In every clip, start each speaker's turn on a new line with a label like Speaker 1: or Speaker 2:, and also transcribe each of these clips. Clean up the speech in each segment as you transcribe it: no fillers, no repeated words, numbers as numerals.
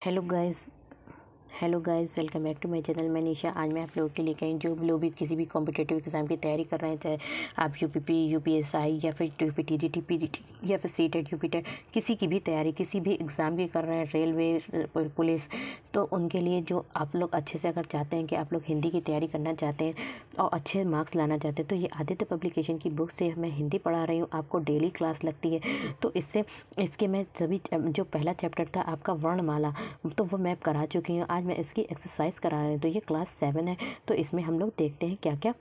Speaker 1: Hello guys hello guys, welcome back to my channel. मैं निशा। आज मैं आप लोगों के लिए कहीं जो लोग भी किसी भी कॉम्पिटेटिव एग्जाम की तैयारी कर रहे हैं, चाहे आप यूपीपी, यूपीएसआई या फिर टीजीटी, पीजीटी या फिर सीटेट, यूपीटेट, किसी की भी तैयारी किसी भी एग्ज़ाम की कर रहे हैं, रेलवे, पुलिस, तो उनके लिए जो आप लोग अच्छे से अगर चाहते हैं कि आप लोग हिंदी की तैयारी करना चाहते हैं और अच्छे मार्क्स लाना चाहते हैं, तो ये आदित्य पब्लिकेशन की बुक से मैं हिंदी पढ़ा रही हूँ। आपको डेली क्लास लगती है, तो इसके मैं सभी जो पहला चैप्टर था आपका वर्णमाला, तो वो मैं करा चुकी हूँ। आज मैं इसकी एक्सरसाइज करा रही हूँ। तो ये क्लास 7 है, तो इसमें हम लोग देखते हैं क्या क्या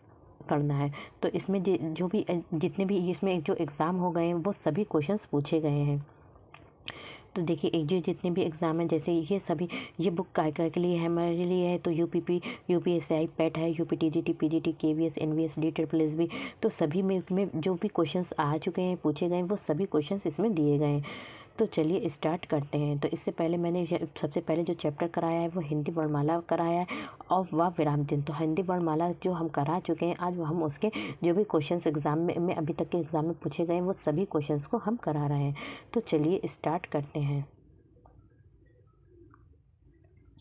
Speaker 1: करना है। तो इसमें जो भी जितने भी इसमें जो एग्ज़ाम हो गए हैं वो सभी क्वेश्चंस पूछे गए हैं। तो देखिए, एक जो जितने भी एग्ज़ाम हैं, जैसे ये सभी, ये बुक काय के लिए है, हमारे लिए है। तो यूपीपी, यूपीएसआई, पेट है, UP TGT, PGT, KVS, NVS, D triple तो सभी में जो भी क्वेश्चंस आ चुके हैं, पूछे गए हैं, वो सभी क्वेश्चंस इसमें दिए गए हैं। तो चलिए स्टार्ट करते हैं। तो इससे पहले मैंने सबसे पहले जो चैप्टर कराया है वो हिंदी वर्णमाला कराया है और वाव विराम चिन्ह। तो हिंदी वर्णमाला जो हम करा चुके हैं, आज हम उसके जो भी क्वेश्चंस एग्जाम में अभी तक के एग्जाम में पूछे गए हैं, वो सभी क्वेश्चंस को हम करा रहे हैं। तो चलिए स्टार्ट करते हैं।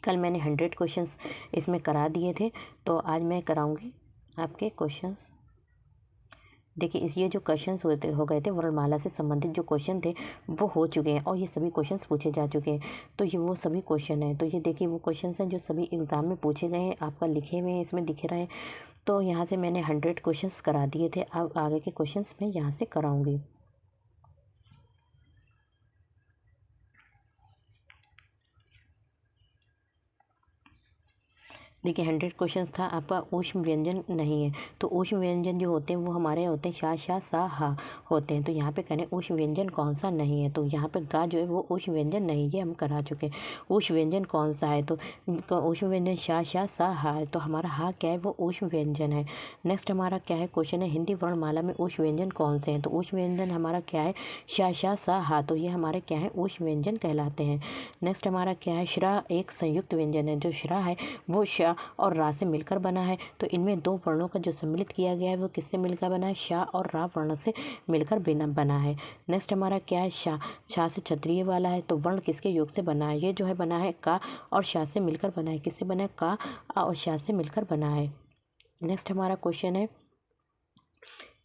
Speaker 1: कल मैंने 100 क्वेश्चंस इसमें करा दिए थे, तो आज मैं कराऊंगी आपके क्वेश्चंस। देखिए, ये जो क्वेश्चंस हो गए थे, वर्णमाला से संबंधित जो क्वेश्चन थे वो हो चुके हैं और ये सभी क्वेश्चंस पूछे जा चुके हैं। तो ये वो सभी क्वेश्चन हैं। तो ये देखिए, वो क्वेश्चंस हैं जो सभी एग्जाम में पूछे गए हैं, आपका लिखे हुए हैं, इसमें दिख रहे हैं। तो यहाँ से मैंने 100 क्वेश्चंस करा दिए थे। अब आगे के क्वेश्चंस मैं यहाँ से कराऊंगी। देखिए, 100 क्वेश्चंस था आपका। ऊष्म व्यंजन नहीं है, तो ऊष्म व्यंजन जो होते हैं वो हमारे होते हैं शा, शा, सा, हा होते हैं। तो यहाँ पे कहने ऊष्म व्यंजन कौन सा नहीं है, तो यहाँ पे गा जो है वो ऊष्म व्यंजन नहीं, ये हम करा चुके हैं। ऊष्म व्यंजन कौन सा है, तो ऊष्म व्यंजन शा, शा, सा, हा है। तो हमारा हा क्या है, वो ऊष्म व्यंजन है। नेक्स्ट हमारा क्या है क्वेश्चन है, हिंदी वर्णमाला में ऊष्म व्यंजन कौन से हैं। तो ऊष्म व्यंजन हमारा क्या है, शा, शा, सा, हा। तो ये हमारे क्या है, ऊष्म व्यंजन कहलाते हैं। नेक्स्ट हमारा क्या है, श्रा एक संयुक्त व्यंजन है। जो श्रा है वो शा और रा से मिलकर बना है। तो इनमें दो वर्णों का जो सम्मिलित किया गया है वो किससे मिलकर बना है, शा और रा वर्ण से मिलकर बना है। नेक्स्ट हमारा क्या है, शा, शा से क्षत्रिय वाला है। तो वर्ण किसके योग से बना है, ये जो है बना है का और शा से मिलकर बना है। किससे बना है, का और शा से मिलकर बना है। नेक्स्ट हमारा क्वेश्चन है,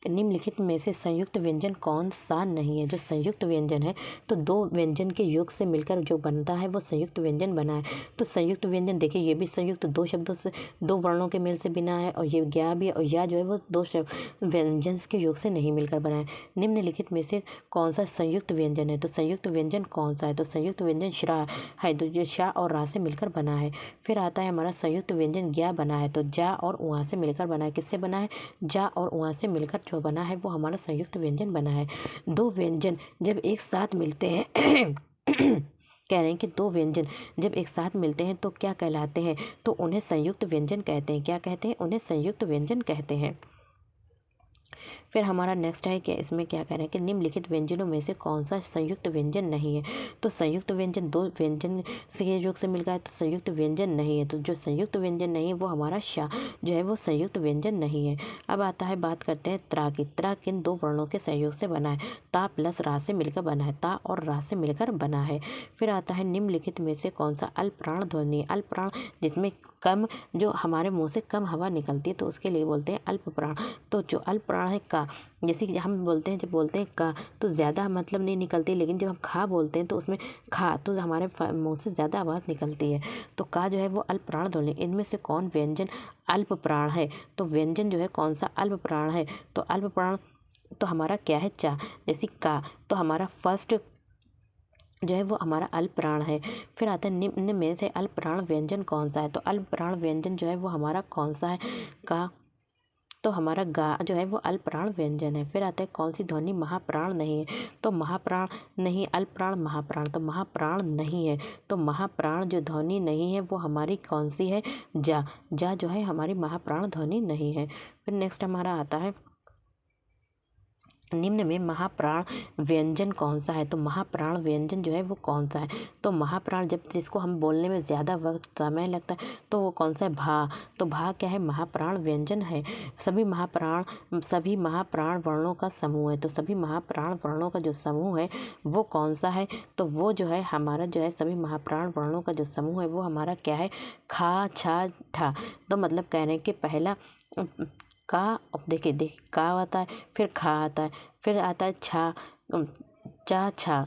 Speaker 1: निम्नलिखित में से संयुक्त व्यंजन कौन सा नहीं है। जो संयुक्त व्यंजन है, तो दो व्यंजन के योग से मिलकर जो बनता है वो संयुक्त व्यंजन बना है। तो संयुक्त व्यंजन देखिए, ये भी संयुक्त दो शब्दों से, दो वर्णों के मेल से बना है, और ये ज्ञा भी, और या जो है वो दो व्यंजन के योग से नहीं मिलकर बना है। निम्नलिखित में से कौन सा संयुक्त व्यंजन है, तो संयुक्त व्यंजन कौन सा है, तो संयुक्त व्यंजन श्रा है, तो जो शा और रा से मिलकर बना है। फिर आता है हमारा संयुक्त व्यंजन ज्ञा बना है, तो जा और उआ से मिलकर बना है। किससे बना है, जा और उआ से मिलकर जो बना है वो हमारा संयुक्त व्यंजन बना है। दो व्यंजन जब एक साथ मिलते हैं कह रहे हैं कि दो व्यंजन जब एक साथ मिलते हैं तो क्या कहलाते हैं, तो उन्हें संयुक्त व्यंजन कहते हैं। क्या कहते हैं, उन्हें संयुक्त व्यंजन कहते हैं। फिर हमारा नेक्स्ट है कि इसमें क्या कह रहे हैं कि निम्नलिखित व्यंजनों में से कौन सा संयुक्त व्यंजन नहीं है। तो संयुक्त व्यंजन दो व्यंजन से योग से मिल गया है, तो संयुक्त व्यंजन नहीं है। तो जो संयुक्त व्यंजन नहीं है वो हमारा शा जो है वो संयुक्त व्यंजन नहीं है। अब आता है, बात करते हैं त्रा की। त्रा किन दो वर्णों के सहयोग से बना है, ता प्लस रा से मिलकर बना है, ता और रा से मिलकर बना है। फिर आता है, निम्नलिखित में से कौन सा अल्पप्राण ध्वनि, अल्पप्राण जिसमें कम, जो हमारे मुंह से कम हवा निकलती है, तो उसके लिए बोलते हैं अल्पप्राण। तो जो अल्पप्राण है का, जैसे कि हम बोलते हैं, जब बोलते हैं का तो ज़्यादा मतलब नहीं निकलती, लेकिन जब हम खा बोलते हैं तो उसमें खा तो हमारे मुंह से ज़्यादा आवाज़ निकलती है। तो का जो है वो अल्प प्राण ध्वनि। इनमें से कौन व्यंजन अल्प प्राण है, तो व्यंजन जो है कौन सा अल्प प्राण है, तो अल्प प्राण तो हमारा क्या है, चा। जैसे का तो हमारा फर्स्ट जो है वो हमारा अल्प प्राण है। फिर आता है, निम्न में से अल्प प्राण व्यंजन कौन सा है, तो अल्प प्राण व्यंजन जो है वो हमारा कौन सा है, का। तो हमारा गा जो है वो अल्पप्राण व्यंजन है। फिर आता है, कौन सी ध्वनि महाप्राण नहीं है, तो महाप्राण नहीं, अल्पप्राण महाप्राण, तो महाप्राण नहीं है। तो महाप्राण जो ध्वनि नहीं है वो हमारी कौन सी है, जा। जा जो है हमारी महाप्राण ध्वनि नहीं है। फिर नेक्स्ट हमारा आता है, निम्न में महाप्राण व्यंजन कौन सा है? तो महाप्राण व्यंजन जो है वो कौन सा है? तो महाप्राण जब जिसको हम बोलने में ज़्यादा वक्त समय लगता है तो वो कौन सा है? भा। तो भा क्या है? महाप्राण व्यंजन है। सभी महाप्राण वर्णों का समूह है। तो सभी महाप्राण वर्णों का जो समूह है वो कौन सा है? तो वो जो है हमारा जो है सभी महाप्राण वर्णों का जो समूह है वो हमारा क्या है? खा, छा, ठा। तो मतलब कहने के पहला का, अब देखिए का आता है, फिर खा आता है, फिर आता है छा, चा, छा,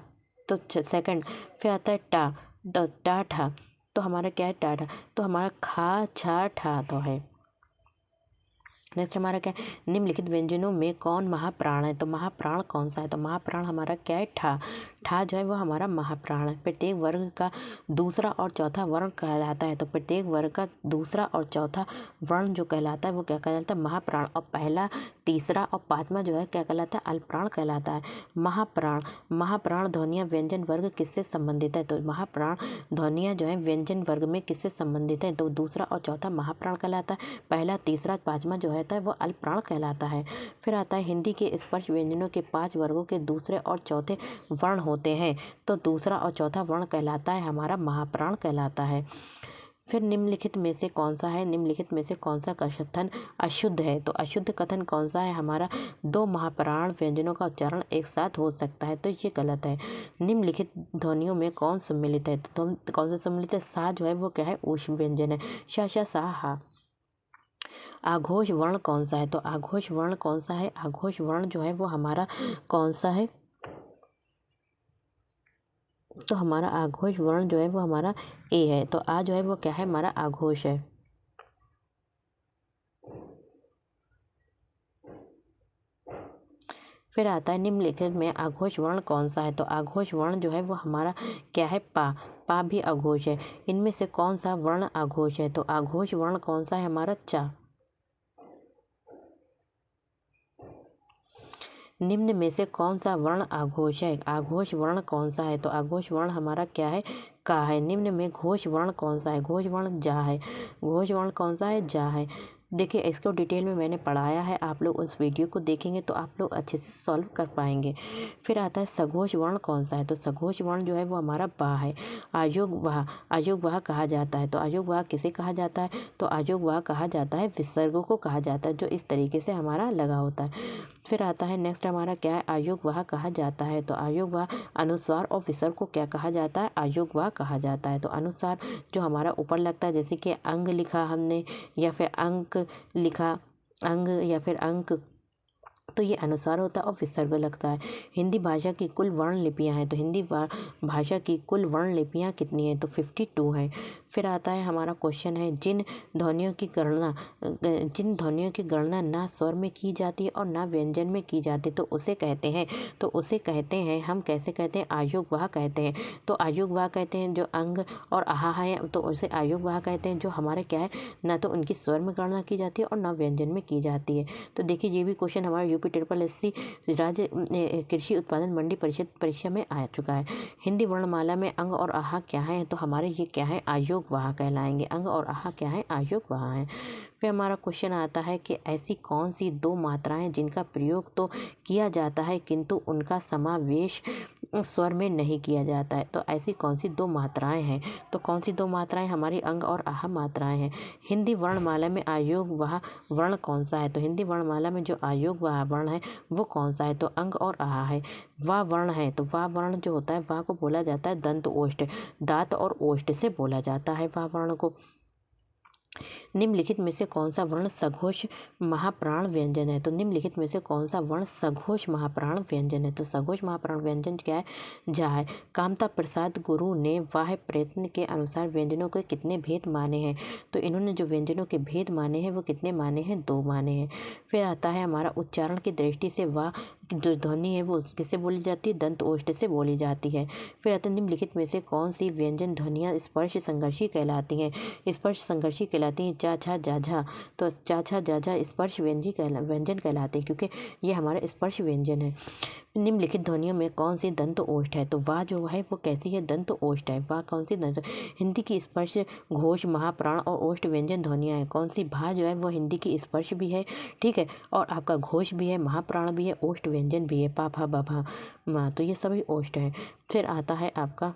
Speaker 1: तो सेकंड, फिर आता है टा, तो टा ठा। तो हमारा क्या है? टा ठा। तो हमारा खा, छा, ठा तो है। नेक्स्ट हमारा क्या है? निम्नलिखित व्यंजनों में कौन महाप्राण है? तो महाप्राण कौन सा है? तो महाप्राण हमारा क्या है? ठा। ठा जो है वो हमारा महाप्राण है। प्रत्येक वर्ग का दूसरा और चौथा वर्ण कहलाता है। तो प्रत्येक वर्ग का दूसरा और चौथा वर्ण जो कहलाता है वो क्या कहलाता है? महाप्राण। और पहला, तीसरा और पांचवा जो है क्या कहलाता है? अल्पप्राण कहलाता है। महाप्राण ध्वनियाँ व्यंजन वर्ग किससे संबंधित है? तो महाप्राण ध्वनियाँ जो है व्यंजन वर्ग में किससे संबंधित है? तो दूसरा और चौथा महाप्राण कहलाता है। पहला, तीसरा, पांचवा जो रहता है वो अल्पप्राण कहलाता है। फिर आता है हिंदी के स्पर्श व्यंजनों के 5 वर्गों के दूसरे और चौथे वर्ण होते हैं। तो दूसरा और चौथा वर्ण कहलाता है हमारा महाप्राण कहलाता है। फिर निम्नलिखित में से कौन सा है? निम्नलिखित में से कौन सा कथन अशुद्ध है? तो अशुद्ध कथन कौन सा है? हमारा 2 महाप्राण व्यंजनों का उच्चारण एक साथ हो सकता है, तो ये गलत है। निम्नलिखित ध्वनियों में कौन सम्मिलित है? तो कौन सा सम्मिलित है? सा जो है वो क्या है? ऊष्म व्यंजन है। शा, शा, सा, हा। आघोष वर्ण कौन सा है? तो आघोष वर्ण कौन सा है? आघोष वर्ण जो है वो हमारा कौन सा है? तो हमारा आघोष वर्ण जो है वो हमारा ए है। तो आ जो है वो क्या है? हमारा आघोष है। फिर आता है निम्नलिखित में आघोष वर्ण कौन सा है? तो आघोष वर्ण जो है वो हमारा क्या है? पा। पा भी आघोष है। इनमें से कौन सा वर्ण आघोष है? तो आघोष वर्ण कौन सा है? हमारा चा। निम्न में से कौन सा वर्ण आघोष है? आघोष वर्ण कौन सा है? तो आघोष वर्ण हमारा क्या है? का है। निम्न में घोष वर्ण कौन सा है? घोष वर्ण जा है। घोष वर्ण कौन सा है? जा है। देखिए इसको डिटेल में मैंने पढ़ाया है, आप लोग उस वीडियो को देखेंगे तो आप लोग अच्छे से सॉल्व कर पाएंगे। फिर आता है सघोष वर्ण कौन सा है? तो सघोष वर्ण जो है वो हमारा बा है। आयोग वाह। आयोग वाह कहा जाता है। तो आयोग वाह किसे कहा जाता है? तो आयोग वाह कहा जाता है विसर्गों को कहा जाता है, जो इस तरीके से हमारा लगा होता है। फिर आता है नेक्स्ट हमारा क्या है? आयोग वाह कहा जाता है। तो आयोग वाह अनुस्वार और विसर्ग को क्या कहा जाता है? आयोग वाह कहा जाता है। तो अनुस्वार जो हमारा ऊपर लगता है, जैसे कि अंग लिखा हमने या फिर अंक लिखा, अंग या फिर अंक, तो ये अनुस्वार होता है और विसर्ग लगता है। हिंदी भाषा की कुल वर्ण लिपियाँ हैं। तो हिंदी भाषा की कुल वर्ण लिपियाँ कितनी हैं? तो 52 हैं। फिर आता है हमारा क्वेश्चन है जिन ध्वनियों की गणना ना स्वर में की जाती है और ना व्यंजन में की जाती है तो उसे कहते हैं, हम कैसे कहते हैं? आयोग वाह कहते हैं। तो आयोग वाह कहते हैं जो अंग और आहा है, तो उसे आयोग वाह कहते हैं जो हमारे क्या है? ना तो उनकी स्वर में गणना की जाती है और ना व्यंजन में की जाती है। तो देखिए ये भी क्वेश्चन हमारा यूपी SSC राज्य कृषि उत्पादन मंडी परिषद परीक्षा में आ चुका है। हिंदी वर्णमाला में अंग और आहा क्या है? तो हमारे ये क्या है? आयोग वाह कहलाएंगे। अंग और आहा क्या है? आयोग वाह है। फिर हमारा क्वेश्चन आता है कि ऐसी कौन सी 2 मात्राएं जिनका प्रयोग तो किया जाता है किंतु उनका समावेश स्वर में नहीं किया जाता है? तो ऐसी कौन सी 2 मात्राएं हैं? तो कौन सी 2 मात्राएं? हमारी अंग और आहा मात्राएं हैं। हिंदी वर्णमाला में आयोग वाह वर्ण कौन सा है? तो हिंदी वर्णमाला में जो आयोग वाह वर्ण है वो कौन सा है? तो अंग और आहा है। वाह वर्ण है। तो वाह वर्ण जो होता है वाह को बोला जाता है दंत ओष्ठ, दांत और ओष्ठ से बोला जाता है वाह वर्ण को। निम्नलिखित में से कौन सा वर्ण सघोष महाप्राण व्यंजन है? तो निम्नलिखित में से कौन सा वर्ण सघोष महाप्राण व्यंजन है? तो सघोष महाप्राण व्यंजन क्या है? जा है। कामता प्रसाद गुरु ने वाह प्रयत्न के अनुसार व्यंजनों के कितने भेद माने हैं? तो इन्होंने जो व्यंजनों के भेद माने हैं वो कितने माने हैं? 2 माने हैं। फिर आता है हमारा उच्चारण की दृष्टि से वाह जो ध्वनि है वो किससे बोली जाती है? दंत ओष्ठ से बोली जाती है। फिर आता है निम्नलिखित में से कौन सी व्यंजन ध्वनियाँ स्पर्श संघर्षी कहलाती हैं? स्पर्श संघर्षी कहलाती हैं चा, छा, जा, झा। तो चा, छा, जा, झा स्पर्श व्यंजन कहलाते हैं क्योंकि ये हमारा स्पर्श व्यंजन है। निम्नलिखित ध्वनियों में कौन सी दंत ओष्ठ है? तो वाह जो है वो कैसी है? दंत ओष्ठ है। वाह कौन सी दंत? हिंदी की स्पर्श घोष महाप्राण और ओष्ठ व्यंजन ध्वनियाँ हैं। कौन सी? भा जो है वो हिंदी की स्पर्श भी है, ठीक है, और आपका घोष भी है, महाप्राण भी है, ओष्ठ व्यंजन व्यंजन भी है, पा फा बा भा मा, तो ये सभी ओष्ठ है। फिर आता है आपका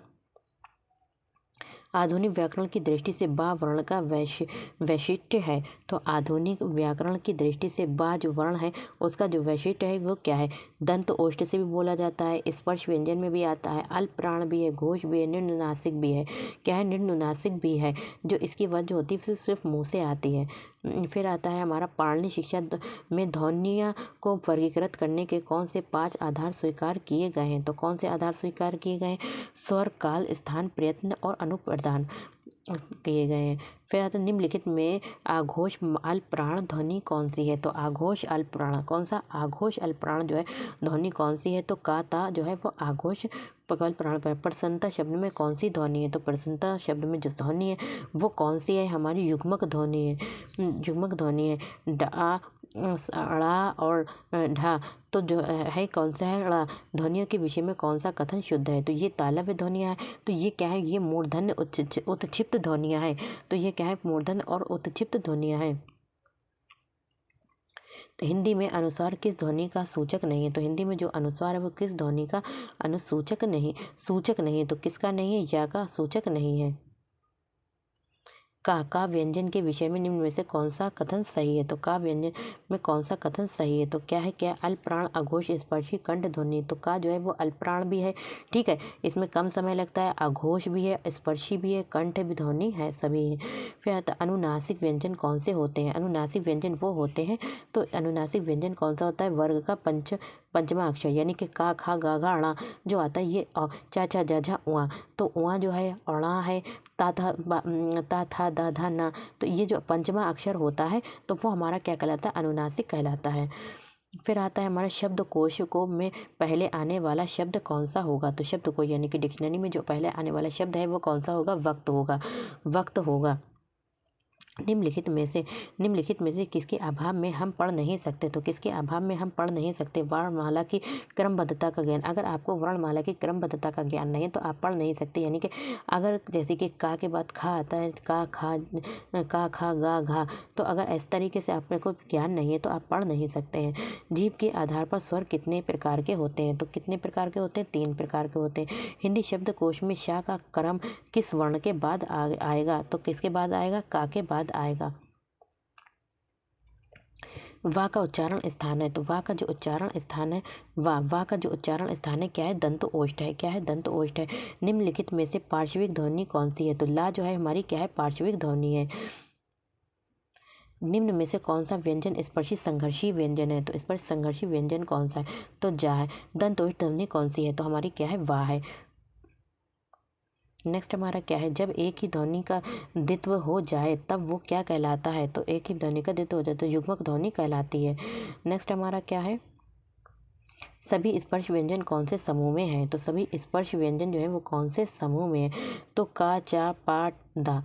Speaker 1: आधुनिक व्याकरण की दृष्टि से बा वर्ण का वैशिष्ट्य है। तो आधुनिक व्याकरण की दृष्टि से बा जो वर्ण है उसका जो वैशिष्ट्य है वो क्या है? दंत ओष्ठ से भी बोला जाता है, स्पर्श व्यंजन में भी आता है, अल्प प्राण भी है, घोष भी है, निम्ननासिक भी है। क्या है? निम्ननासिक भी है, जो इसकी आवाज़ जो होती है सिर्फ मुंह से आती है। फिर आता है हमारा पाणिनि शिक्षा में ध्वनियों को वर्गीकृत करने के कौन से 5 आधार स्वीकार किए गए हैं? तो कौन से आधार स्वीकार किए गए हैं? स्वर, काल, स्थान, प्रयत्न और अनुप्रदान किए गए हैं। फिर आता है निम्नलिखित में आघोष अल्प प्राण ध्वनि कौन सी है? तो आघोष अल्प प्राण कौन सा? आघोष अल्प प्राण जो है ध्वनि कौन सी है? तो का ता जो है वो आघोष पकल प्राण पर। प्रसन्नता शब्द में कौन सी ध्वनि है? तो प्रसन्नता शब्द में जो ध्वनि है वो कौन सी है? हमारी युग्मक ध्वनि है, युग्मक ध्वनि है। डा ड़ा और ढा तो जो है कौन सा है? ड़ा। ध्वनियों के विषय में कौन सा कथन शुद्ध है? तो ये तालव्य ध्वनियाँ है। तो ये क्या है? ये मूर्धन्य उत्क्षिप्त ध्वनियाँ है। तो ये क्या है? मूर्धन्य और उत्क्षिप्त ध्वनियाँ हैं। तो हिंदी में अनुस्वार किस ध्वनि का सूचक नहीं है? तो हिंदी में जो अनुस्वार है वो किस ध्वनि का अनुसूचक नहीं, सूचक नहीं है? तो किसका नहीं है? या का सूचक नहीं है। का व्यंजन के विषय में निम्न में से कौन सा कथन सही है? तो का व्यंजन में कौन सा कथन सही है? तो क्या है? क्या अल्प प्राण, अघोष, स्पर्शी, कंठ ध्वनि। तो का जो है वो अल्प प्राण भी है, ठीक है, इसमें कम समय लगता है, अघोष भी है, स्पर्शी भी है, कंठ भी ध्वनि है, सभी है। फिर आता है अनुनासिक व्यंजन कौन से होते हैं? अनुनासिक व्यंजन वो होते हैं, तो अनुनासिक व्यंजन कौन सा होता है? वर्ग का पंचमा अक्षर यानी कि का, खा, गा, घा, अणा जो आता है ये चा, छा, जा, झा, उआ। तो उआ जो है अणा है, ता था ता था दा धा ना, तो ये जो पंचमा अक्षर होता है तो वो हमारा क्या कहलाता है? अनुनासिक कहलाता है। फिर आता है हमारा शब्दकोश को में पहले आने वाला शब्द कौन सा होगा? तो शब्दकोश यानी कि डिक्शनरी में जो पहले आने वाला शब्द है वो कौन सा होगा? वक्त होगा, वक्त होगा। निम्नलिखित में से किसके अभाव में हम पढ़ नहीं सकते? तो किसके अभाव में हम पढ़ नहीं सकते? वर्णमाला की क्रमबद्धता का ज्ञान। अगर आपको वर्णमाला की क्रमबद्धता का ज्ञान नहीं है तो आप पढ़ नहीं सकते। यानी कि अगर जैसे कि का के बाद खा आता है, का, खा, का, खा, गा, घा, तो अगर इस तरीके से आपको को ज्ञान नहीं है तो आप पढ़ नहीं सकते हैं। जीभ के आधार पर स्वर कितने प्रकार के होते हैं? तो कितने प्रकार के होते हैं? 3 प्रकार के होते हैं। हिंदी शब्दकोश में शा का क्रम किस वर्ण के बाद आएगा? तो किसके बाद आएगा? का के बाद आएगा। वा का उच्चारण स्थान है, तो वा का जो उच्चारण स्थान है, वा का जो उच्चारण स्थान है क्या है? दंत ओष्ठ है। क्या है? दंत ओष्ठ है। निम्नलिखित में से पार्श्विक ध्वनि कौन सी है? तो ला जो है हमारी क्या है? पार्श्विक ध्वनि है। निम्न में से कौन सा व्यंजन स्पर्शी संघर्षी व्यंजन है? तो स्पर्श संघर्षी व्यंजन कौन सा है? तो जा है। दंत ओष्ठ ध्वनि कौन सी है? तो हमारी क्या है? वा है। नेक्स्ट हमारा क्या है? जब एक ही ध्वनि का द्वित्व हो जाए तब वो क्या कहलाता है? तो एक ही ध्वनि का द्वित्व हो जाए तो युग्मक ध्वनि कहलाती है। नेक्स्ट हमारा क्या है? सभी स्पर्श व्यंजन कौन से समूह में है? तो सभी स्पर्श व्यंजन जो है वो कौन से समूह में है? तो का, चा, पा, दा।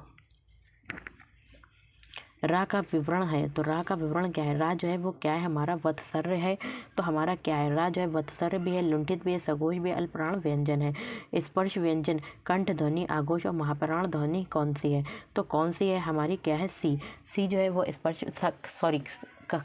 Speaker 1: रा का विवरण है, तो रा का विवरण क्या है? रा जो है वो क्या है? हमारा वत्सर्य है। तो हमारा क्या है? रा जो है वत्सर्य भी है, लुंठित भी है, सघोष भी है, अल्पप्राण व्यंजन है। स्पर्श व्यंजन कंठ ध्वनि, आघोष और महाप्राण ध्वनि कौन सी है? तो कौन सी है? हमारी क्या है? सी जो है वो स्पर्श सॉरी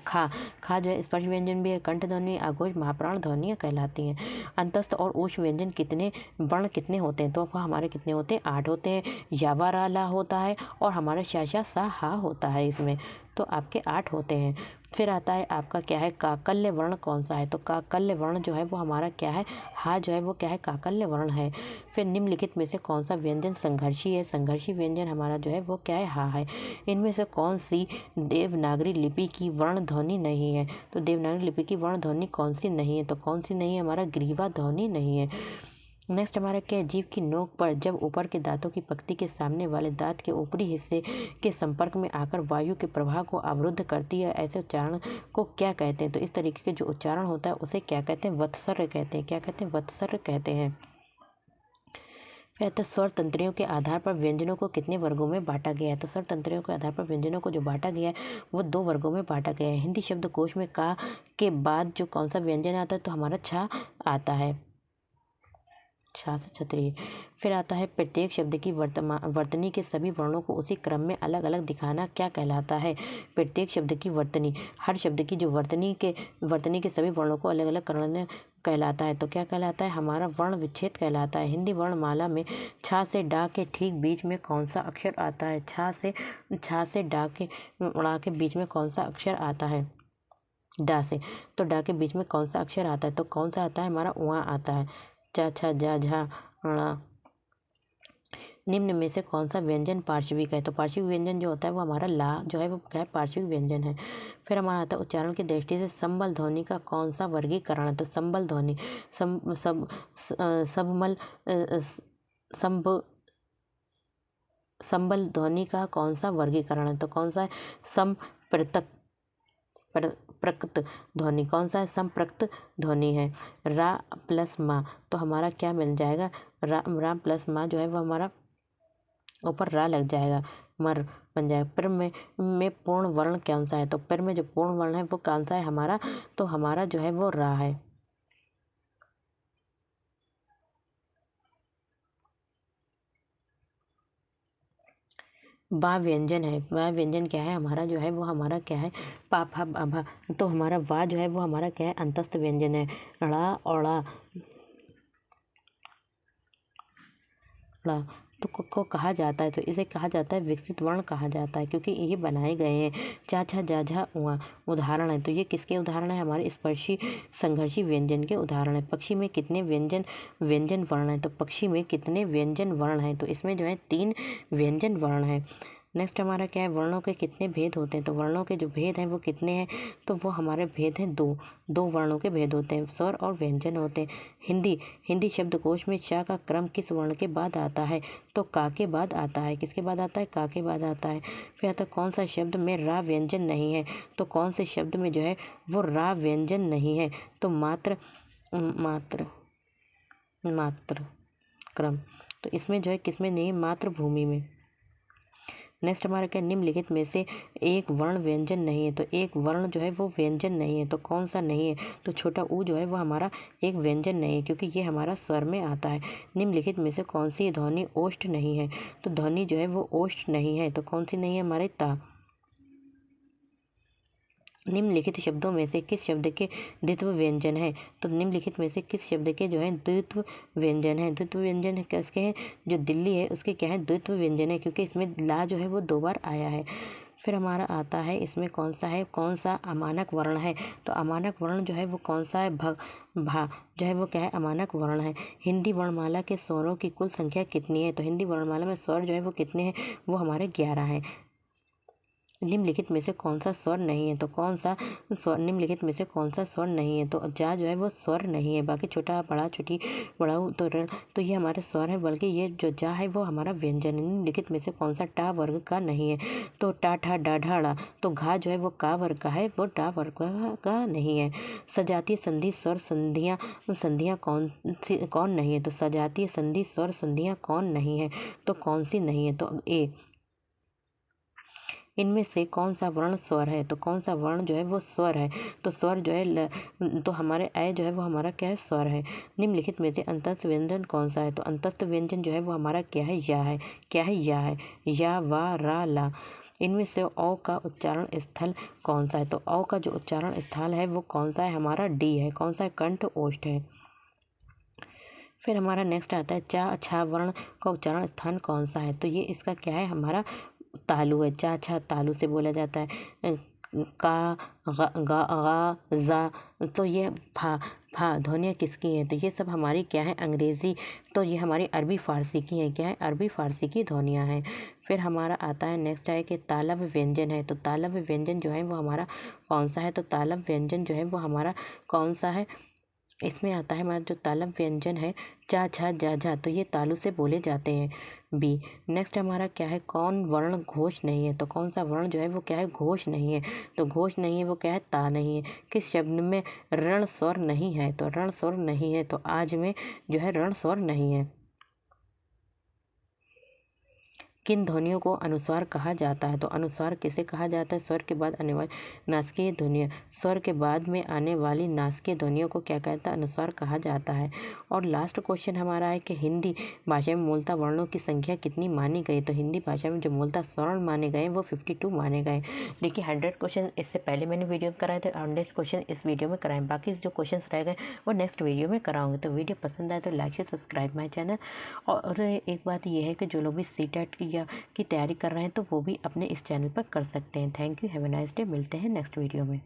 Speaker 1: खा जो है स्पर्श व्यंजन भी है, कंठ ध्वनि, आघोष, महाप्राण ध्वनियाँ कहलाती हैं। अंतस्थ और ऊष्म व्यंजन कितने वर्ण कितने होते हैं? तो वो हमारे कितने होते हैं? 8 होते हैं। यावा रा ला होता है और हमारा शाशा सा हा होता है इसमें, तो आपके 8 होते हैं। फिर आता है आपका क्या है? काकल्य वर्ण कौन सा है? तो काकल्य वर्ण जो है वो हमारा क्या है? हा जो है वो क्या है? काकल्य वर्ण है। फिर निम्नलिखित में से कौन सा व्यंजन संघर्षी है? संघर्षी व्यंजन हमारा जो है वो क्या है? हा है। इनमें से कौन सी देवनागरी लिपि की वर्ण ध्वनि नहीं है? तो देवनागरी लिपि की वर्ण ध्वनि कौन सी नहीं है? तो कौन सी नहीं है? हमारा ग्रीवा ध्वनि नहीं है। नेक्स्ट हमारा क्या है? जीभ की नोक पर जब ऊपर के दांतों की पंक्ति के सामने वाले दांत के ऊपरी हिस्से के संपर्क में आकर वायु के प्रवाह को अवरुद्ध करती है, ऐसे उच्चारण को क्या कहते हैं? तो इस तरीके के जो उच्चारण होता है उसे क्या कहते हैं? वत्सर्य कहते हैं। क्या कहते हैं? वत्सर्य कहते हैं। फिर तो स्वर तंत्रियों के आधार पर व्यंजनों को कितने वर्गों में बांटा गया है? तो स्वर तंत्रियों के आधार पर व्यंजनों को जो बांटा गया है वो 2 वर्गों में बांटा गया है। हिंदी शब्दकोश में का के बाद जो कौन सा व्यंजन आता है? तो हमारा छा आता है। छा से छतरी। फिर आता है प्रत्येक शब्द की वर्तनी के सभी वर्णों को उसी क्रम में अलग अलग दिखाना क्या कहलाता है। प्रत्येक शब्द की वर्तनी, हर शब्द की जो वर्तनी के सभी वर्णों को अलग अलग करना कहलाता है। तो क्या कहलाता है? हमारा वर्ण विच्छेद कहलाता है। हिंदी वर्णमाला में छा से डा के ठीक बीच में कौन सा अक्षर आता है? छा से डा के उड़ा के बीच में कौन सा अक्षर आता है? डा से। तो डा के बीच में कौन सा अक्षर आता है? तो कौन सा आता है? हमारा उआ आता है। चा छा जा झा णा। निम्न में से कौन सा व्यंजन पार्श्विक है? तो पार्श्विक व्यंजन जो होता है वो हमारा ला जो है वो क्या है? पार्श्विक व्यंजन है। फिर हमारा आता है उच्चारण की दृष्टि से संबल ध्वनि का कौन सा वर्गीकरण है? तो संबल ध्वनि सबमल संब संबल ध्वनि का कौन सा वर्गीकरण है? तो कौन सा है? संप्रतक प्रकृत ध्वनि। कौन सा है? संप्रकृत ध्वनि है। रा प्लस मा, तो हमारा क्या मिल जाएगा? रा प्लस मा जो है वो हमारा ऊपर रा लग जाएगा, मर बन जाएगा। पर में पूर्ण वर्ण कौन सा है? तो पर में जो पूर्ण वर्ण है वो कौन सा है हमारा? तो हमारा जो है वो रा है। बा व्यंजन है। बा व्यंजन क्या है हमारा? जो है वो हमारा क्या है? पा फा बा भा। तो हमारा वा जो है वो हमारा क्या है? अंतस्थ व्यंजन है। ड़ा औड़ा ला। तो को कहा जाता है, तो इसे कहा जाता है विकसित वर्ण कहा जाता है, क्योंकि ये बनाए गए हैं। चा छा जा झा उआ उदाहरण है। तो ये किसके उदाहरण है? हमारे स्पर्शी संघर्षी व्यंजन के उदाहरण है। पक्षी में कितने व्यंजन वर्ण है? तो पक्षी में कितने व्यंजन वर्ण है? तो इसमें जो है 3 व्यंजन वर्ण है। नेक्स्ट हमारा क्या है? वर्णों के कितने भेद होते हैं? तो वर्णों के जो भेद हैं वो कितने हैं? तो वो हमारे भेद हैं 2 वर्णों के भेद होते हैं, स्वर और व्यंजन होते हैं। हिंदी शब्दकोश में चा का क्रम किस वर्ण के बाद आता है? तो का के बाद आता है। किसके बाद आता है? का के बाद आता है। फिर आता है कौन सा शब्द में रा व्यंजन नहीं है? तो कौन से शब्द में जो है वो रा व्यंजन नहीं है? तो मात्र क्रम। तो इसमें जो है किसमें नहीं है? मातृभूमि में। नेक्स्ट हमारा क्या? निम्नलिखित में से एक वर्ण व्यंजन नहीं है। तो एक वर्ण जो है वो व्यंजन नहीं है, तो कौन सा नहीं है? तो छोटा ऊ जो है वो हमारा एक व्यंजन नहीं है, क्योंकि ये हमारा स्वर में आता है। निम्नलिखित में से कौन सी ध्वनि ओष्ठ नहीं है? तो ध्वनि जो है वो ओष्ठ नहीं है, तो कौन सी नहीं है? हमारे ता। निम्नलिखित शब्दों में से किस शब्द के द्वित्व व्यंजन है? तो निम्नलिखित में से किस शब्द के जो है द्वित्व व्यंजन है? द्वित्व व्यंजन है किसके हैं? जो दिल्ली है उसके क्या है? द्वित्व व्यंजन है, क्योंकि इसमें ला जो है वो 2 बार आया है। फिर हमारा आता है इसमें कौन सा है? कौन सा अमानक वर्ण है? तो अमानक वर्ण जो है वो कौन सा है? भा जो है वो क्या है? अमानक वर्ण है। हिंदी वर्णमाला के स्वरों की कुल संख्या कितनी है? तो हिंदी वर्णमाला में स्वर जो है वो कितने हैं? वो हमारे 11 हैं। निम्नलिखित में से कौन सा स्वर नहीं है? तो कौन सा स्वर निम्नलिखित में से कौन सा स्वर नहीं है? तो जा जो है वो स्वर नहीं है। बाकी छोटा बड़ा छोटी बड़ा तो ऋण, तो ये हमारे स्वर है, बल्कि ये जो जा है वो हमारा व्यंजन है। निम्नलिखित में से कौन सा टा वर्ग का नहीं है? तो टा ठा डा ढा ड़ा। तो घा जो है वो का वर्ग का है, वो टा वर्ग का नहीं है। सजातीय संधि स्वर संधियाँ कौन नहीं है? तो सजातीय संधि स्वर संधियाँ कौन नहीं है? तो कौन सी नहीं है? तो ए। इनमें से कौन सा वर्ण स्वर है? तो कौन सा वर्ण जो है वो स्वर है? तो स्वर जो है तो हमारे अ जो है वो हमारा क्या है? स्वर है। निम्नलिखित में से अंतस्थ व्यंजन कौन सा है? तो अंतस्थ व्यंजन जो है वो हमारा क्या है? या है। क्या है? या है। या वा रा ला। इनमें से औ का उच्चारण स्थल कौन सा है? तो औ का जो उच्चारण स्थल है वो कौन सा है? हमारा डी है। कौन सा है? कंठ ओष्ठ है। फिर हमारा नेक्स्ट आता है चा छा वर्ण का उच्चारण स्थान कौन सा है? तो ये इसका क्या है? हमारा तालु है। चा छा तालु से बोला जाता है। का गा गा जा, तो ये फा ध्वनियाँ किसकी हैं? तो ये सब हमारी क्या है? अंग्रेज़ी, तो ये हमारी अरबी फ़ारसी की हैं। क्या है? अरबी फ़ारसी की ध्वनियाँ हैं। फिर हमारा आता है नेक्स्ट है कि तालव्य व्यंजन है। तो तालव्य व्यंजन जो है वो हमारा कौन सा है? तो तालव्य व्यंजन जो है वो हमारा कौन सा है? इसमें आता है हमारा जो तालव्य व्यंजन है चा छा जा झा, तो ये तालु से बोले जाते हैं। बी। नेक्स्ट हमारा क्या है? कौन वर्ण घोष नहीं है? तो कौन सा वर्ण जो है वो क्या है? घोष नहीं है। तो घोष नहीं है वो क्या है? ता नहीं है। किस शब्द में ऋण स्वर नहीं है? तो ऋण स्वर नहीं है, तो आज में जो है ऋण स्वर नहीं है। किन ध्वनियों को अनुस्वार कहा जाता है? तो अनुस्वार किसे कहा जाता है? स्वर के बाद आने वाली नासिकीय ध्वनियाँ। स्वर के बाद में आने वाली नासिकीय ध्वनियों को क्या कहता है? अनुस्वार कहा जाता है। और लास्ट क्वेश्चन हमारा है कि हिंदी भाषा में मूलतः वर्णों की संख्या कितनी मानी गई? तो हिंदी भाषा में जो मूलतः स्वर्ण माने गए वो 52 माने गए। देखिए 100 क्वेश्चन इससे पहले मैंने वीडियो में कराए थे, 100 क्वेश्चन इस वीडियो में कराए। बाकी जो क्वेश्चन रह गए वो नेक्स्ट वीडियो में कराऊंगे। तो वीडियो पसंद आए तो लाइक से सब्सक्राइब माई चैनल। और एक बात यह है कि जो लोग भी सीटेट की तैयारी कर रहे हैं तो वो भी अपने इस चैनल पर कर सकते हैं। Thank you, have a nice day. मिलते हैं नेक्स्ट वीडियो में।